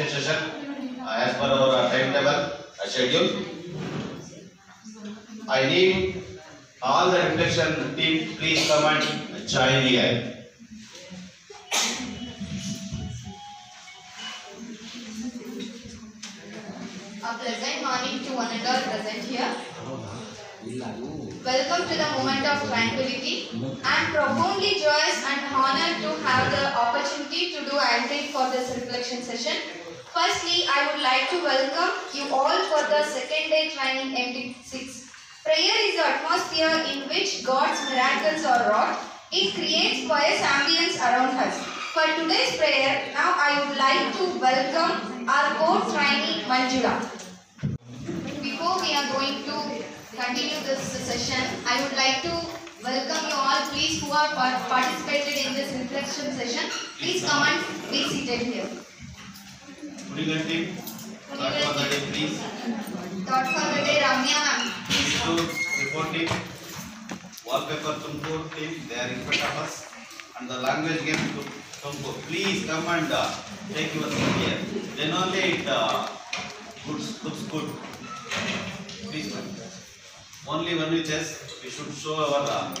reflection session as per our timetable schedule. I need all the reflection team, please come and join here. A pleasant morning to one and all present here. Welcome to the moment of tranquility. I am profoundly joyous and honored to have the opportunity to do acting for this reflection session. Firstly, I would like to welcome you all for the second day training MT6. Prayer is the atmosphere in which God's miracles are wrought. It creates pious ambience around us. For today's prayer, now I would like to welcome our co-trainee Manjula. Before we are going to continue this session, I would like to welcome you all, please, who are participated in this reflection session. Please come and be seated here. Good evening, team. Thought for the day, please. Thought for the day, Ramya ma'am. Please do report team. Wallpaper Tumkur team, they are in front of us. And the language game Tumkur. Please come and take your seat here. Then only it looks good. Please come. Only when we test, we should show our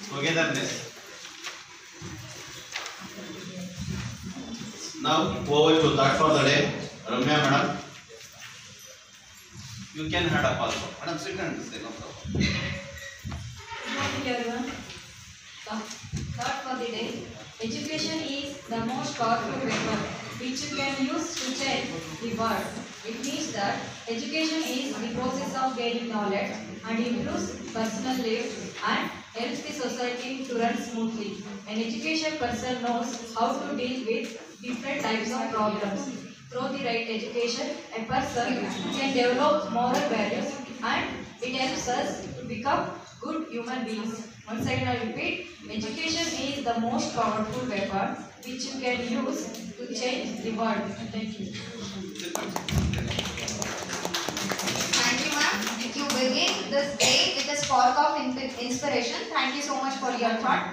togetherness. Now, over to thought for the day. Ramya madam. You can head up also. Madam, sit and say no problem. Good morning everyone. Thought for the day. Education is the most powerful weapon which you can use to change the world. It means that education is the process of gaining knowledge and improves personal life and helps the society to run smoothly. An educated person knows how to deal with different types of problems. Through the right education, a person can develop moral values and it helps us to become good human beings. Once again I repeat, education is the most powerful weapon which you can use to change the world. Thank you. Thank you ma'am. You begin this day with a spark of inspiration. Thank you so much for your thought.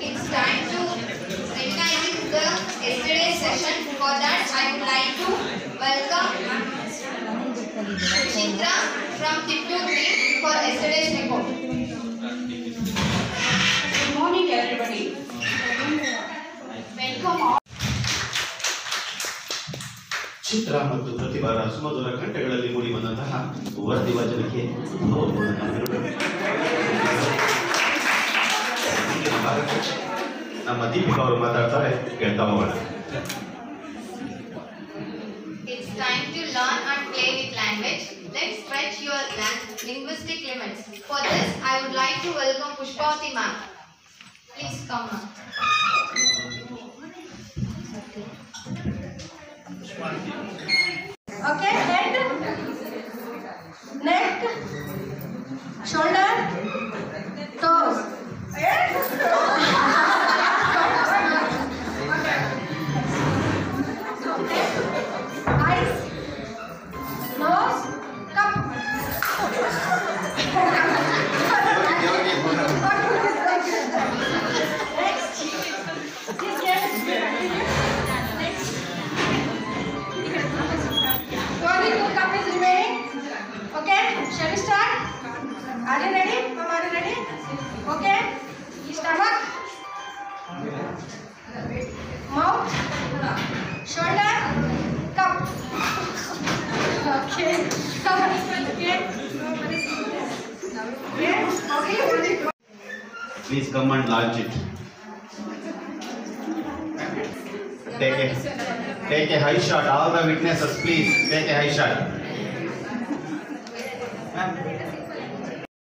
It's time to recognize the yesterday's session. For that, I would like to welcome Chitra from Tiptoe team for yesterday's report. Good morning everybody. Welcome all. ಚಿತ್ರ ಮತ್ತು ಪ್ರತಿಭಾರ ಸುಮಧುರ ಕಂಠಗಳಲ್ಲಿ ಮೂಡಿ ಬಂದಂತಹ ವರದಿ ವಾಚನಕ್ಕೆ ನಮ್ಮ ದೀಪಿಕಾ ಅವರು ಮಾತಾಡ್ತಾರೆ, ಕೇಳ್ತಾ ಹೋಗೋಣ. It's time to learn and play with language. Let's stretch your linguistic limits. For this, I would like to welcome Pushpavati ma'am. Please come ma'am. Okay, head, neck, shoulder, toes. Eyes, nose, cup. Next, this only 2 cups is remaining. Okay, shall we start? Are you ready? Mom, are you ready? Okay. Stomach, mouth, shoulder, cup. Okay. Okay. Please come and launch it. Take a high shot. All the witnesses, please take a high shot.